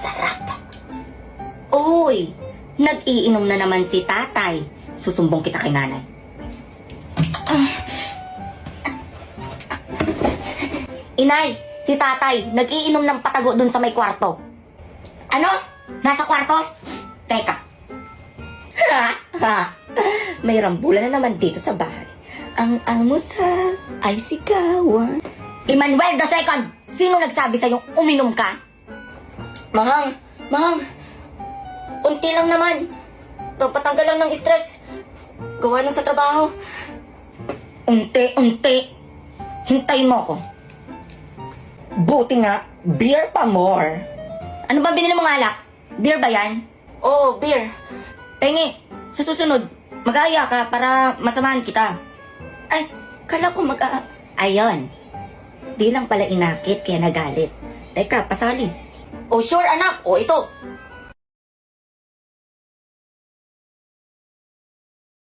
Sarap. Uy, nag-iinom na naman si tatay. Susumbong kita kay nanay. Inay, si tatay, nag-iinom ng patago dun sa may kwarto. Ano? Nasa kwarto? Teka. May rambulan na naman dito sa bahay. Ang almusal ay sigawan. Emmanuel II, sino nagsabi sa'yong uminom ka? Mahang, unti lang naman. Patanggal lang ng stress. Gawa lang sa trabaho. Unti. Hintayin mo ako. Buti nga, beer pa more. Ano ba binili mong alak? Beer ba yan? Oo, beer. Pengi, sa susunod, mag-aaya ka para masamahan kita. Ay, kala ko Ayon. Di lang pala inakit kaya nagalit. Teka, pasali. Oh, sure anak. Oh, ito.